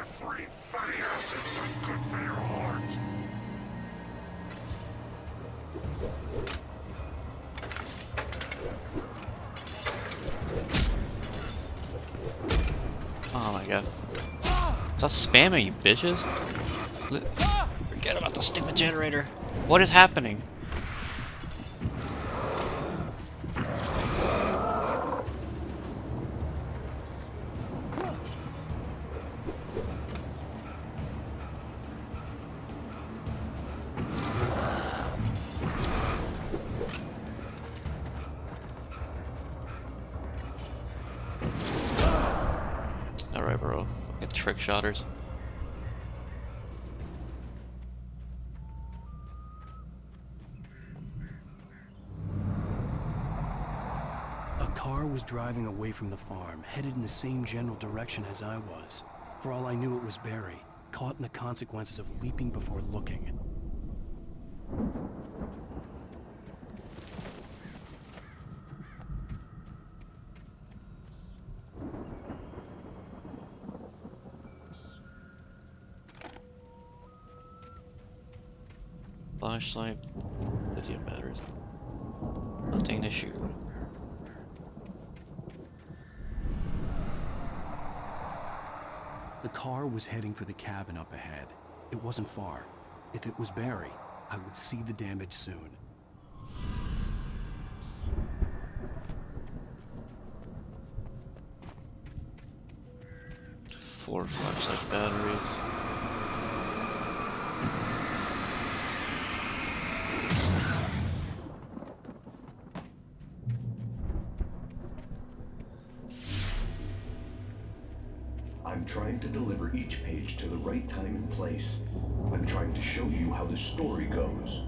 free fatty acids are good for your heart. Oh my god. Stop spamming, you bitches. Forget about the stupid generator. What is happening? Alright, bro. Fucking trick shotters. A car was driving away from the farm, headed in the same general direction as I was. For all I knew, it was Barry, caught in the consequences of leaping before looking. Flashlight. Lithium batteries. Nothing to shoot. The car was heading for the cabin up ahead. It wasn't far. If it was Barry, I would see the damage soon. Four flashlight batteries. I'm trying to deliver each page to the right time and place. I'm trying to show you how the story goes.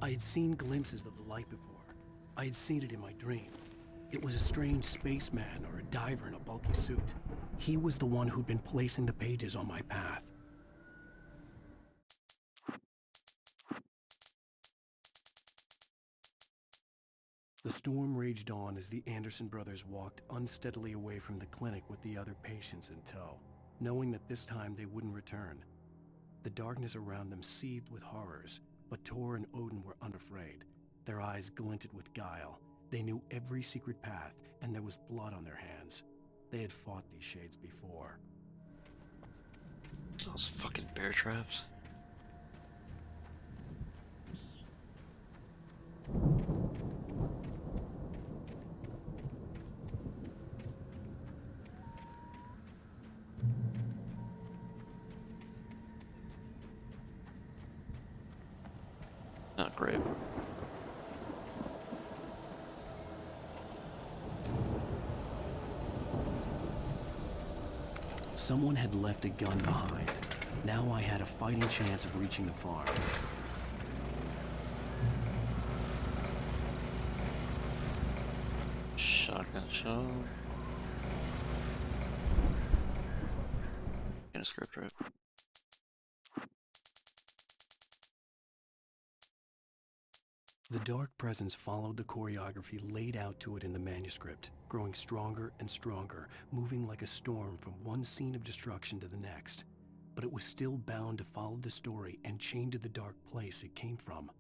I had seen glimpses of the light before. I had seen it in my dream. It was a strange spaceman or a diver in a bulky suit. He was the one who'd been placing the pages on my path. The storm raged on as the Anderson brothers walked unsteadily away from the clinic with the other patients in tow, knowing that this time they wouldn't return. The darkness around them seethed with horrors, but Tor and Odin were unafraid. Their eyes glinted with guile. They knew every secret path, and there was blood on their hands. They had fought these shades before. Those fucking bear traps. Not great. Someone had left a gun behind. Now I had a fighting chance of reaching the farm. Shotgun shell. And a script rip. The dark presence followed the choreography laid out to it in the manuscript, growing stronger and stronger, moving like a storm from one scene of destruction to the next. But it was still bound to follow the story and chained to the dark place it came from.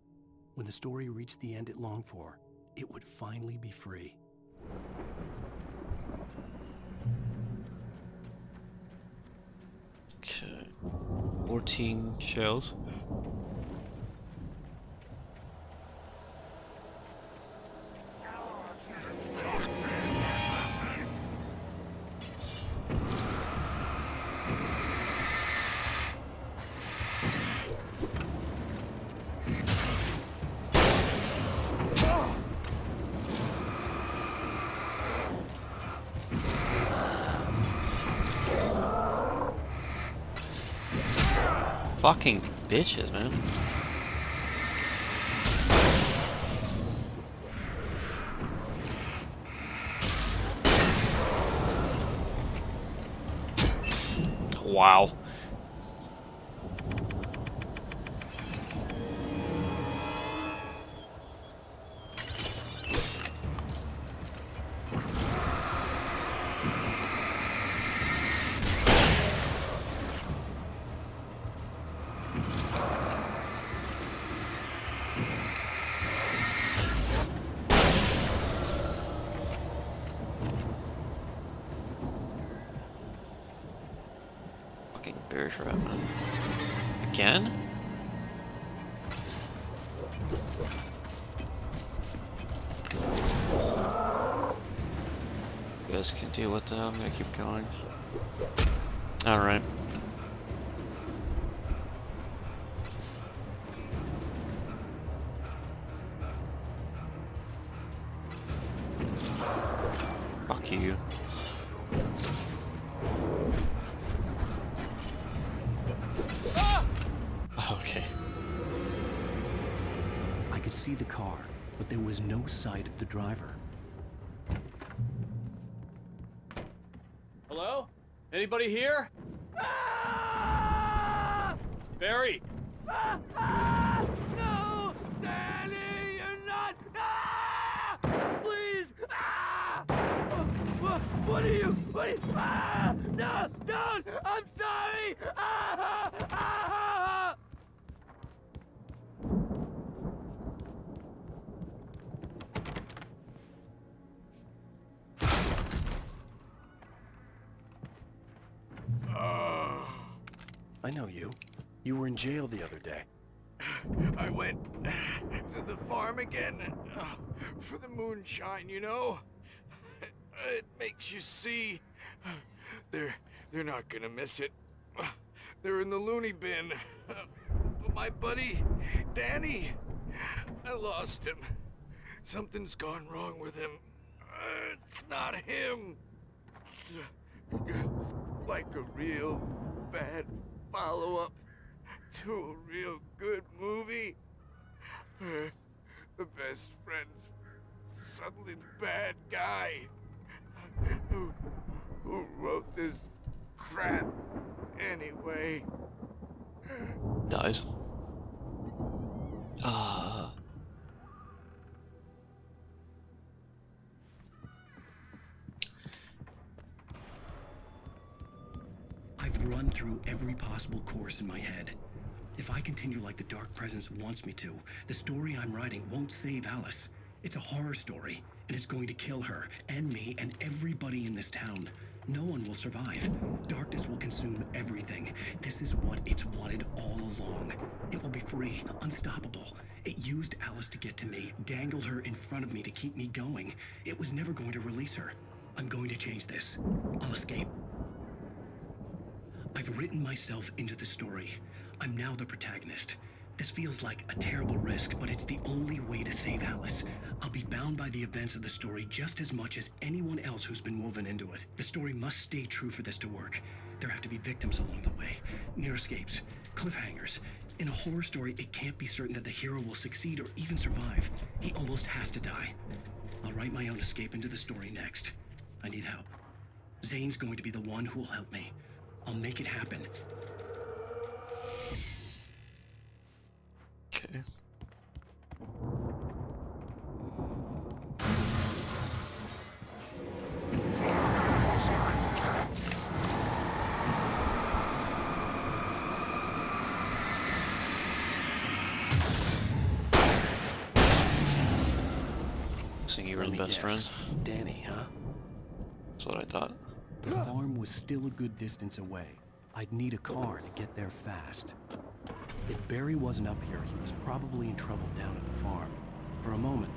When the story reached the end it longed for, it would finally be free. Okay. 14 shells. Fucking bitches, man. Wow. trap. Again? You guys can deal with that. I'm gonna keep going. Alright. Fuck you. Okay. I could see the car, but there was no sight of the driver. Hello? Anybody here? Barry! No! Danny, you're not! Please! What are you? No! Don't! I'm sorry! I know you. You were in jail the other day. I went to the farm again for the moonshine, you know? It makes you see. They're not gonna miss it. They're in the loony bin. But my buddy, Danny, I lost him. Something's gone wrong with him. It's not him. Like a real bad follow-up to a real good movie. The best friend's suddenly the bad guy. Who wrote this crap anyway? Dies. I've run through every possible course in my head. If I continue like the Dark Presence wants me to, the story I'm writing won't save Alice. It's a horror story, and it's going to kill her, and me, and everybody in this town. No one will survive. Darkness will consume everything. This is what it's wanted all along. It will be free, unstoppable. It used Alice to get to me, dangled her in front of me to keep me going. It was never going to release her. I'm going to change this. I'll escape. I've written myself into the story. I'm now the protagonist. This feels like a terrible risk, but it's the only way to save Alice. I'll be bound by the events of the story just as much as anyone else who's been woven into it. The story must stay true for this to work. There have to be victims along the way, near escapes, cliffhangers. In a horror story, it can't be certain that the hero will succeed or even survive. He almost has to die. I'll write my own escape into the story next. I need help. Zane's going to be the one who'll help me. I'll make it happen. Okay. Guessing you were the best friend. Danny, huh? That's what I thought. The farm was still a good distance away. I'd need a car to get there fast. If Barry wasn't up here, he was probably in trouble down at the farm. For a moment,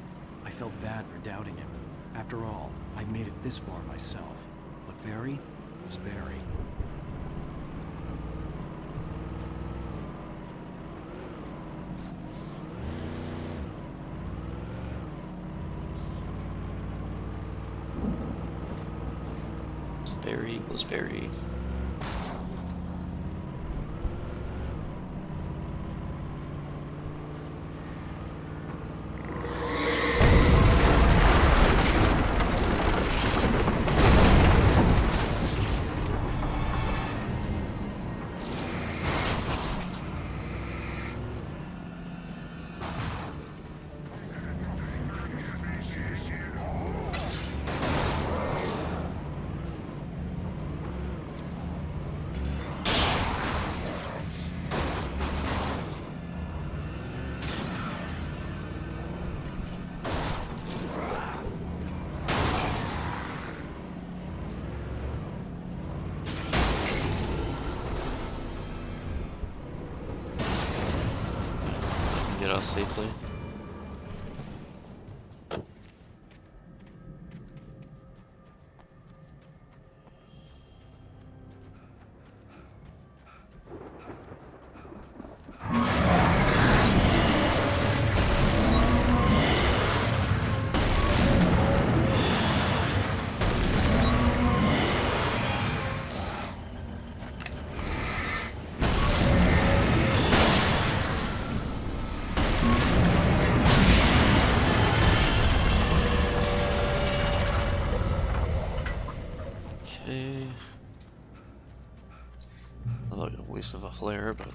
I felt bad for doubting him. After all, I made it this far myself. But Barry was Barry. Barry was Barry. house safely. Okay. Like a waste of a flare, but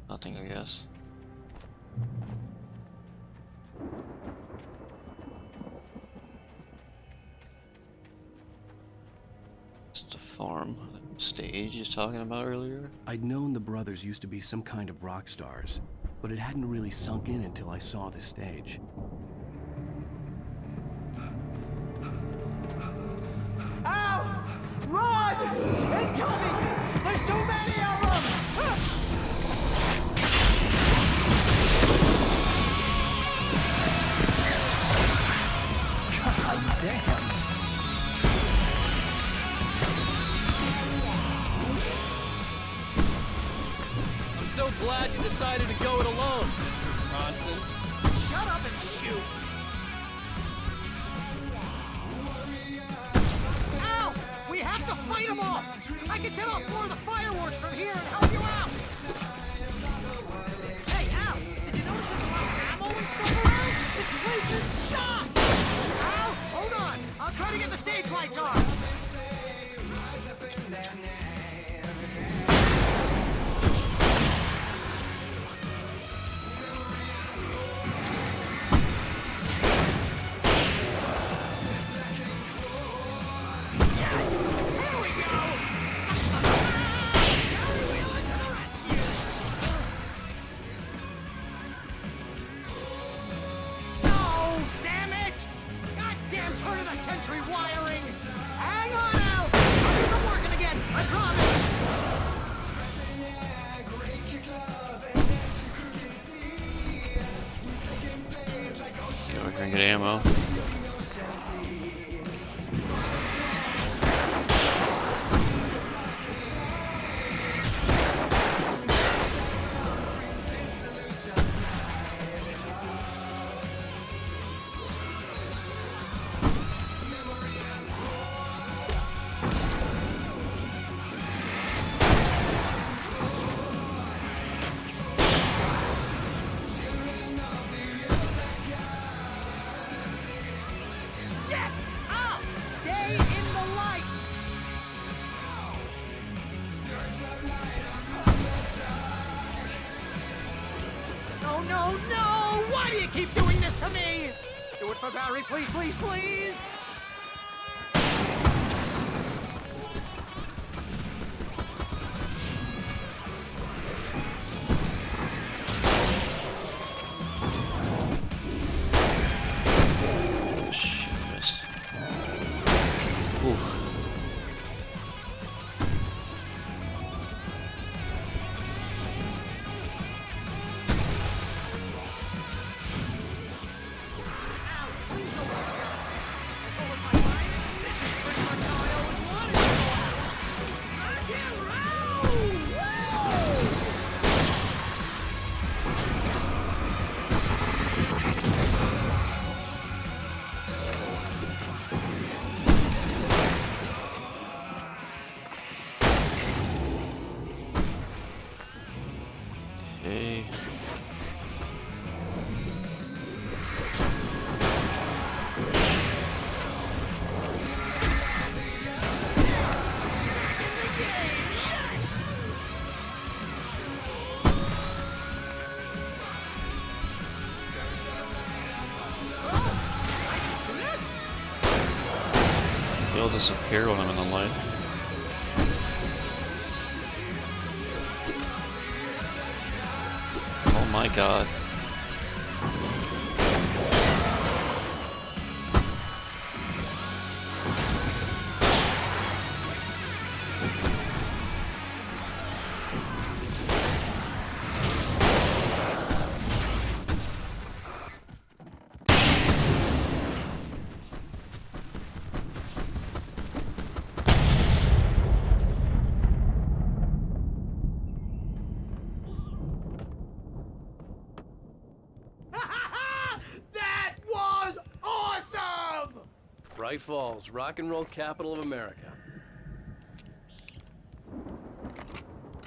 nothing, I guess. It's the farm stage you're talking about earlier. I'd known the brothers used to be some kind of rock stars, but it hadn't really sunk in until I saw the stage. Ow! Run! Incoming! There's too many of them! God damn! I'm so glad you decided to go it alone, Mr. Bronson. Shut up and shoot! Ow! We have to fight them off! I can set off more of the fireworks from here and help you out! Hey, Al! Did you notice there's a lot of ammo and stuff around? This place is stocked! Al, hold on! I'll try to get the stage lights on! Century wiring! Hang on, Al! I'll get them working again, I promise! Get over here and get ammo. Yes! Al! Stay in the light! No, no, no! Why do you keep doing this to me? Do it for Barry, please, please, please! Shit, I missed. Oof. Al, please don't let me go. I go with my mind. This is pretty much how I always wanted it to go. Rock and roll! Woo! Okay. They'll disappear when I'm in the light. Oh my god. Bright Falls, rock and roll capital of America.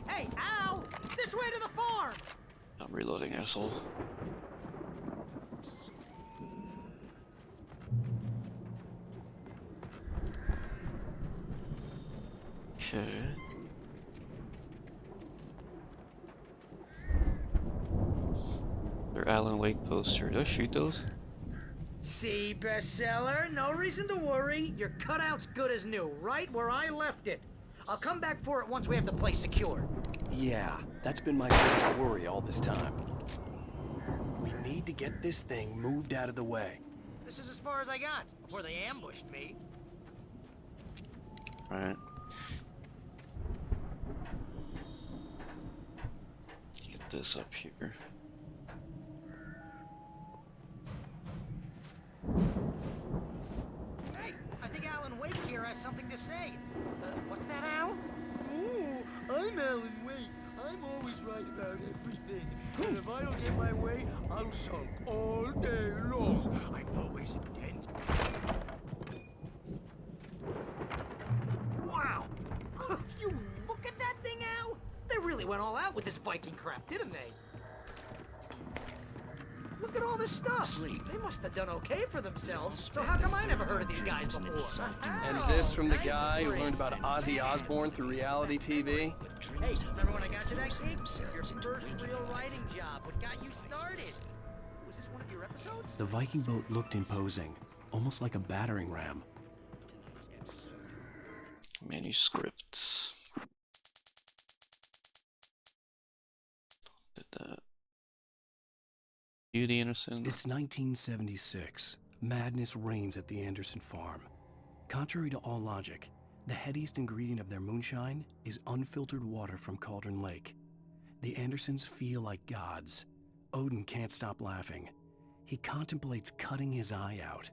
Hey, Al! This way to the farm! I'm reloading, asshole. Okay. They're Alan Wake poster. Do I shoot those? See, bestseller, no reason to worry. Your cutout's good as new, right where I left it. I'll come back for it once we have the place secure. Yeah, that's been my biggest worry all this time. We need to get this thing moved out of the way. This is as far as I got, before they ambushed me. Alright. Get this up here. Hey, I think Alan Wake here has something to say. What's that, Al? Oh, I'm Alan Wake. I'm always right about everything. And if I don't get my way, I'll sulk all day long. I'm always intense. Wow! You look at that thing, Al! They really went all out with this Viking crap, didn't they? Look at all this stuff. They must have done okay for themselves. So how come I never heard of these guys before? And this from the guy who learned about Ozzy Osbourne through reality TV? Hey, remember when I got you that gig? Your first real writing job. What got you started? Was this one of your episodes? The Viking boat looked imposing, almost like a battering ram. Manuscript. Did that. Beauty Anderson. It's 1976. Madness reigns at the Anderson farm. Contrary to all logic, the headiest ingredient of their moonshine is unfiltered water from Cauldron Lake. The Andersons feel like gods. Odin can't stop laughing. He contemplates cutting his eye out.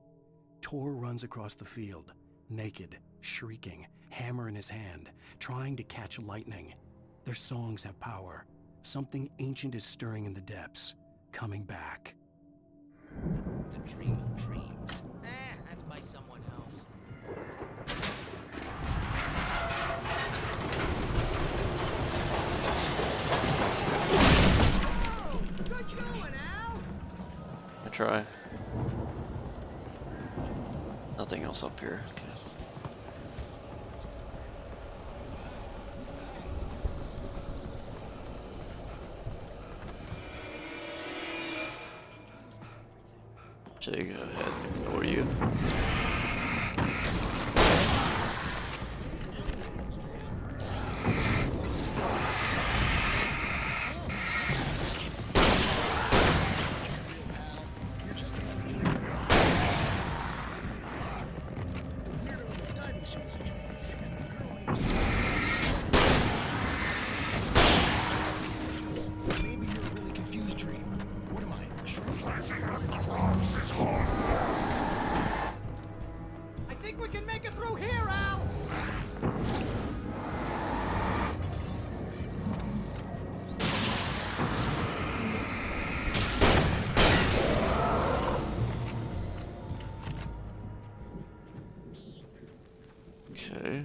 Tor runs across the field, naked, shrieking, hammer in his hand, trying to catch lightning. Their songs have power. Something ancient is stirring in the depths, coming back. The dream of dreams. That's by someone else. Oh, good going, Al! I try. Nothing else up here. Okay. Jay, go ahead. Or you. I think we can make it through here, Al! Okay.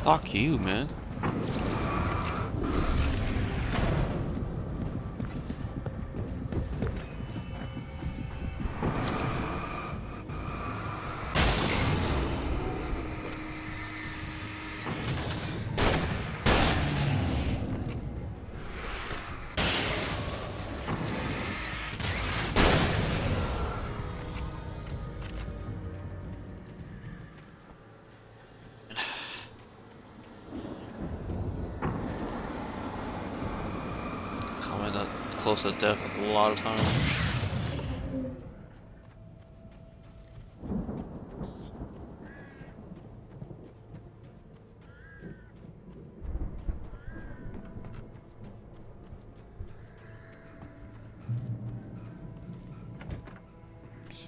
Fuck you, man. Coming that close to death a lot of times.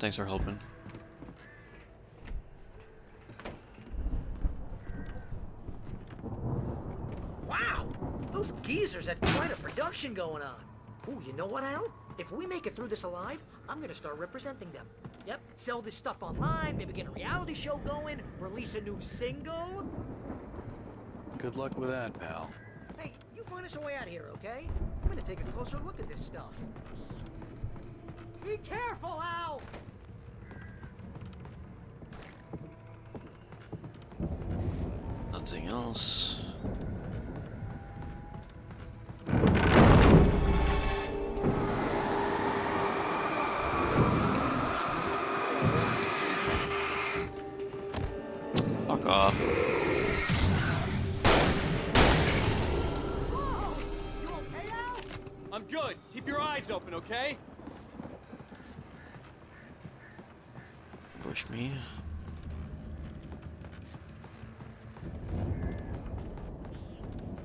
Thanks for helping. Those geezers had quite a production going on. Ooh, you know what, Al? If we make it through this alive, I'm gonna start representing them. Yep, sell this stuff online, maybe get a reality show going, release a new single. Good luck with that, pal. Hey, you find us a way out of here, okay? I'm gonna take a closer look at this stuff. Be careful, Al! Nothing else. Fuck off. Whoa! You okay, Al? I'm good. Keep your eyes open, okay? Push me.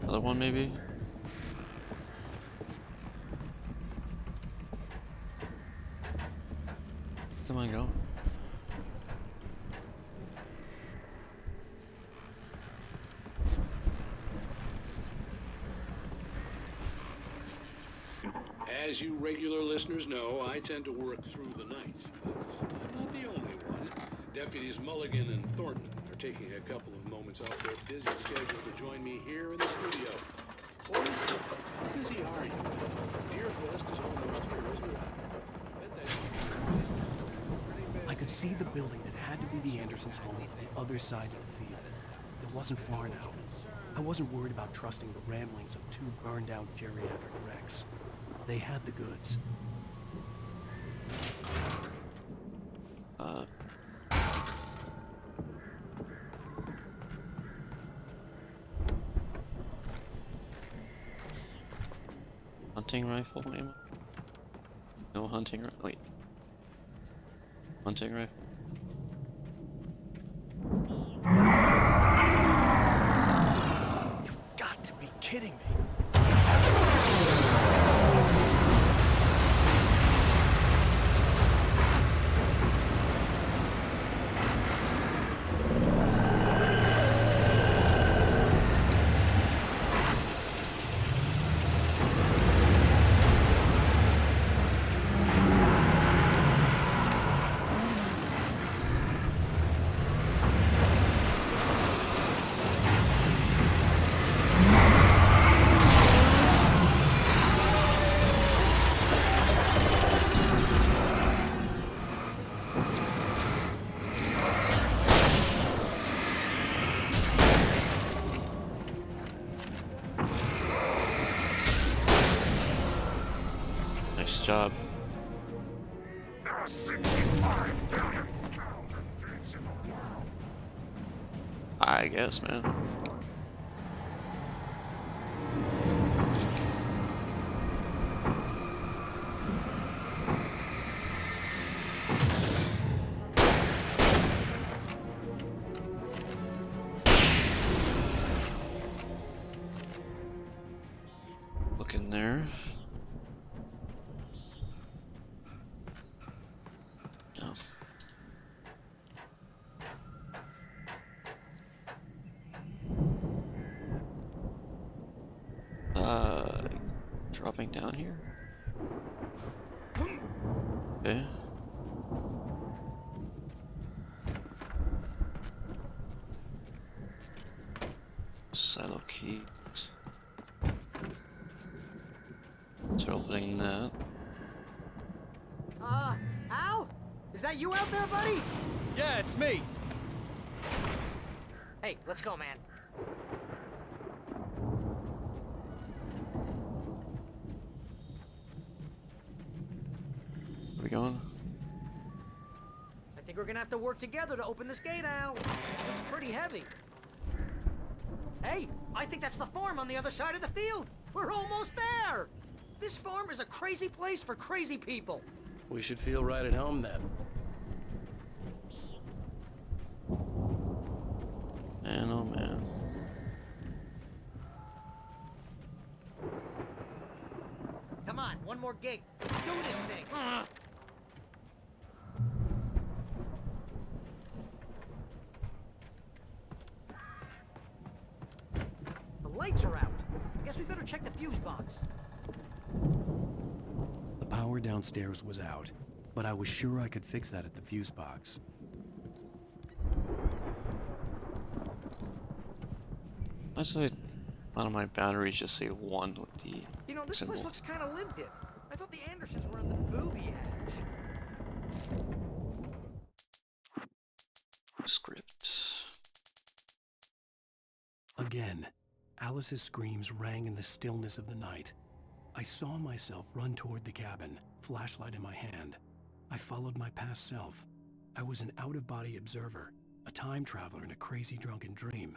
Another one, maybe? Come on, go. As you regular listeners know, I tend to work through the night, but I'm not the only one. Deputies Mulligan and Thornton are taking a couple of moments off their busy schedule to join me here in the studio. Boys, how busy are you? Deer Fest is almost here, isn't it? Bet that I could see the building that had to be the Andersons' home on the other side of the field. It wasn't far now. I wasn't worried about trusting the ramblings of two burned-out geriatric wrecks. They had the goods. Hunting rifle ammo? No hunting rifle. Wait. Hunting rifle? You've got to be kidding me. Nice job. There are 65 billion cows and pigs in the world. I guess, man. Look in there. No. Dropping down here? Okay. Silo keys. Start opening that. Al? Is that you out there, buddy? Yeah, it's me. Hey, let's go, man. Where we going? I think we're gonna have to work together to open this gate, Al. It's pretty heavy. Hey, I think that's the farm on the other side of the field. We're almost there. This farm is a crazy place for crazy people. We should feel right at home then. Man, oh man. Come on, one more gate. Let's do this thing. The lights are out. I Guess we better check the fuse box. The power downstairs was out, but I was sure I could fix that at the fuse box. I say one of my batteries just say 1 with the You know, this symbol. place looks kind of lived in. I thought the Andersons were in the booby hatch. Script. Again, Alice's screams rang in the stillness of the night. I saw myself run toward the cabin, flashlight in my hand. I followed my past self. I was an out-of-body observer, a time traveler in a crazy drunken dream.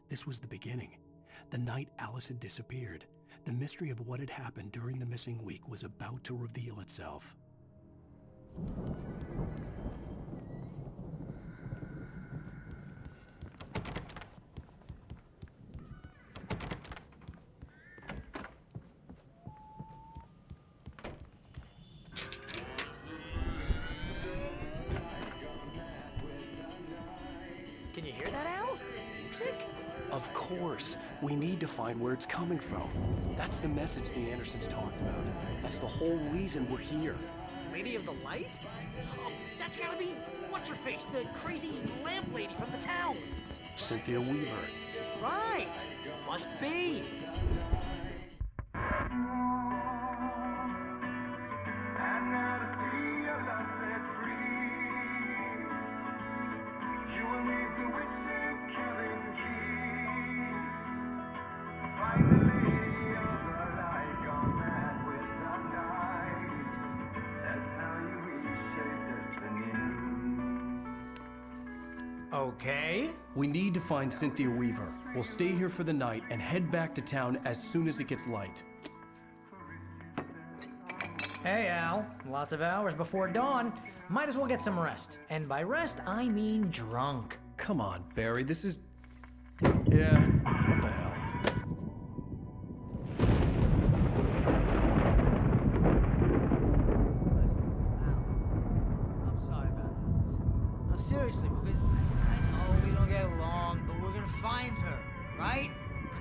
This was the beginning. The night Alice had disappeared. The mystery of what had happened during the missing week was about to reveal itself. Can you hear that, Al? Music? Of course. We need to find where it's coming from. That's the message the Andersons talked about. That's the whole reason we're here. Lady of the Light? Oh, that's gotta be what's-her-face, the crazy lamp lady from the town. Cynthia Weaver. Right. Must be. Okay. We need to find Cynthia Weaver. We'll stay here for the night and head back to town as soon as it gets light. Hey, Al. Lots of hours before dawn. Might as well get some rest. And by rest, I mean drunk. Come on, Barry, this is... Yeah, what the hell? I'm sorry about this. No, seriously, because I know we don't get along, but we're gonna find her, right?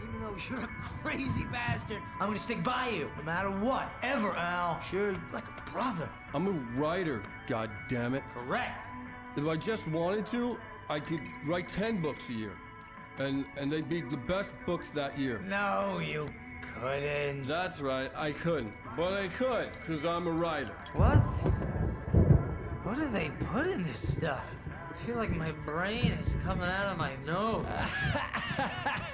Even though you're a crazy bastard, I'm gonna stick by you, no matter what, ever, Al. Sure, like a brother. I'm a writer, goddammit. Correct. If I just wanted to, I could write 10 books a year. And they'd be the best books that year. No, you couldn't. That's right, I couldn't. But I could, because I'm a writer. What? What do they put in this stuff? I feel like my brain is coming out of my nose.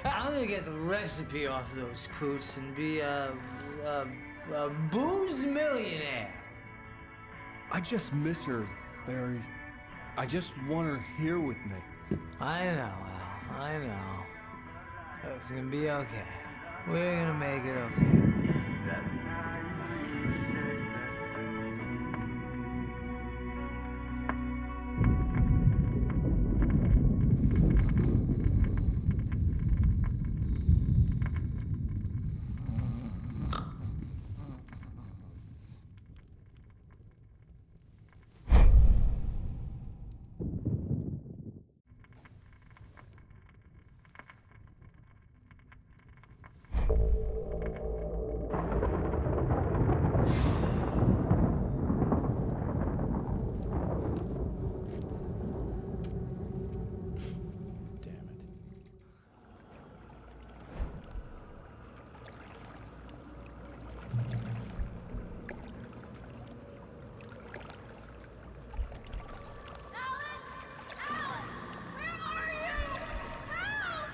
I'm gonna get the recipe off those coots and be a booze millionaire. I just miss her, Barry. I just want her here with me. I know, Al. I know. It's gonna be okay. We're gonna make it okay.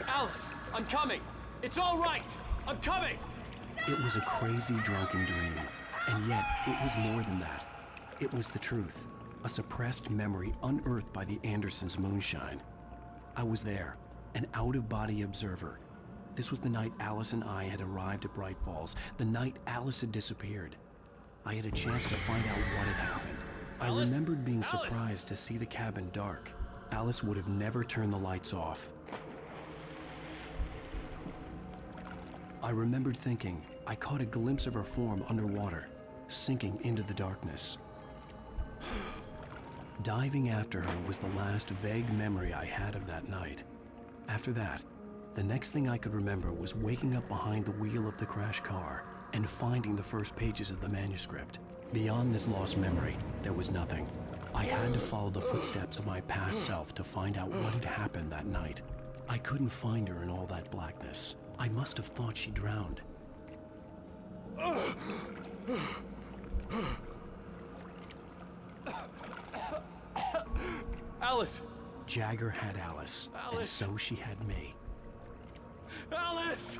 Alice, I'm coming. It's all right. I'm coming. It was a crazy drunken dream, and yet it was more than that. It was the truth, a suppressed memory unearthed by the Andersons' moonshine. I was there, an out-of-body observer. This was the night Alice and I had arrived at Bright Falls, the night Alice had disappeared. I had a chance to find out what had happened. I remembered being surprised to see the cabin dark. Alice would have never turned the lights off. I remembered thinking I caught a glimpse of her form underwater, sinking into the darkness. Diving after her was the last vague memory I had of that night. After that, The next thing I could remember was waking up behind the wheel of the crash car and finding the first pages of the manuscript. Beyond this lost memory, there was nothing. I had to follow the footsteps of my past self to find out what had happened that night. I couldn't find her in all that blackness. I must have thought she drowned. Alice! Jagger had Alice, and Alice! so she had me. Alice!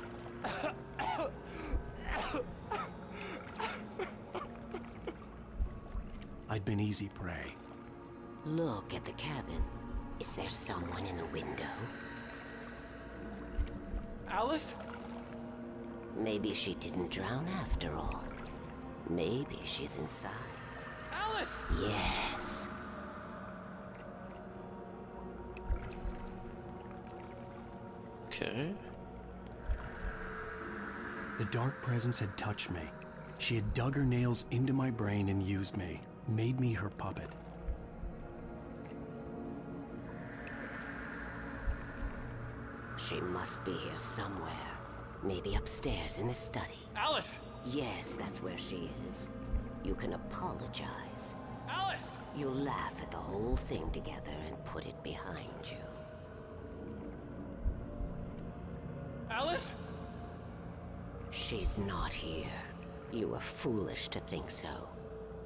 I'd been easy prey. Look at the cabin. Is there someone in the window? Alice? Maybe she didn't drown after all. Maybe she's inside. Alice! Yes. Okay. The dark presence had touched me. She had dug her nails into my brain and used me, made me her puppet. She must be here somewhere. Maybe upstairs in the study. Alice! Yes, that's where she is. You can apologize. Alice! You'll laugh at the whole thing together and put it behind you. Alice? She's not here. You were foolish to think so.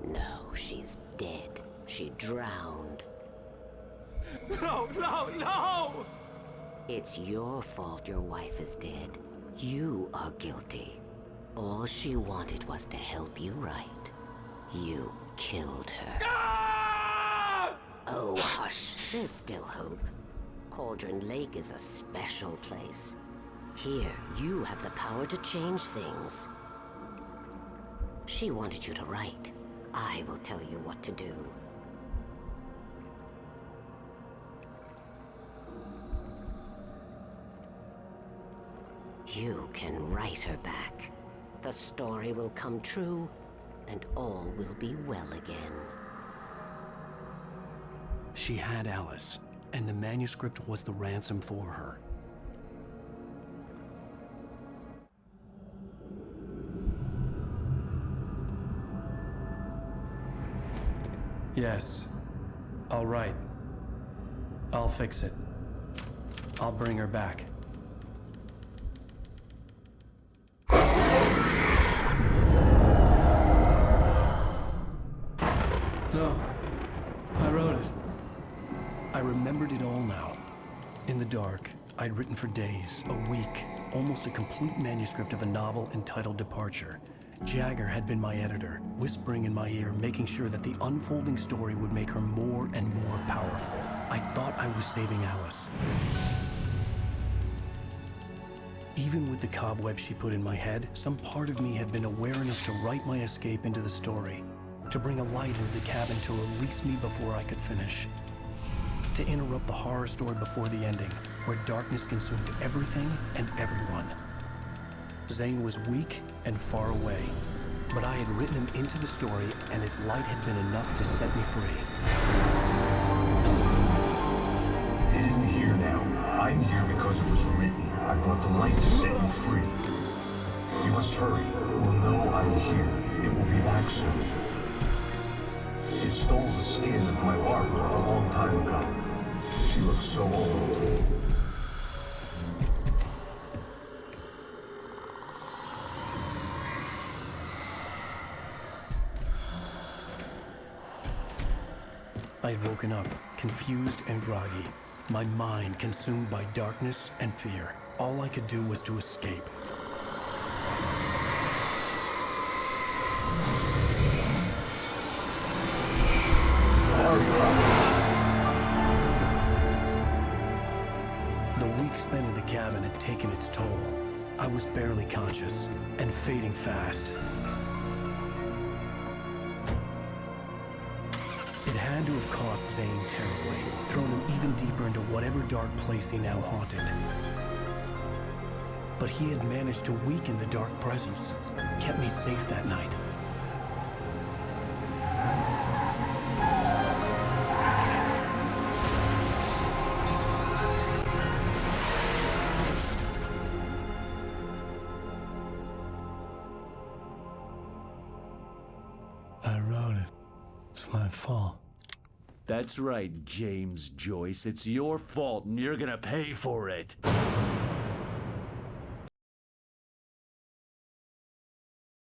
No, she's dead. She drowned. No, no, no! It's your fault your wife is dead. You are guilty. All she wanted was to help you right. You killed her. Ah! Oh, hush. There's still hope. Cauldron Lake is a special place. Here, you have the power to change things. She wanted you to write. I will tell you what to do. You can write her back. The story will come true, and all will be well again. She had Alice, and the manuscript was the ransom for her. Yes. I'll write. I'll fix it. I'll bring her back. No. I wrote it. I remembered it all now. In the dark, I'd written for days, a week, almost a complete manuscript of a novel entitled Departure. Jagger had been my editor, whispering in my ear, making sure that the unfolding story would make her more and more powerful. I thought I was saving Alice. Even with the cobweb she put in my head, some part of me had been aware enough to write my escape into the story, to bring a light into the cabin to release me before I could finish, to interrupt the horror story before the ending, where darkness consumed everything and everyone. Zane was weak and far away, but I had written him into the story, and his light had been enough to set me free. It isn't here now. I'm here because it was written. I brought the light to set you free. You must hurry. It will know I'm here. It will be back soon. It stole the skin of my Barbara a long time ago. She looks so old. I had woken up, confused and groggy, my mind consumed by darkness and fear. All I could do was to escape. The week spent in the cabin had taken its toll. I was barely conscious, and fading fast. It had to have cost Zane terribly, thrown him even deeper into whatever dark place he now haunted. But he had managed to weaken the dark presence, kept me safe that night. It's my fault. That's right, James Joyce. It's your fault, and you're gonna pay for it.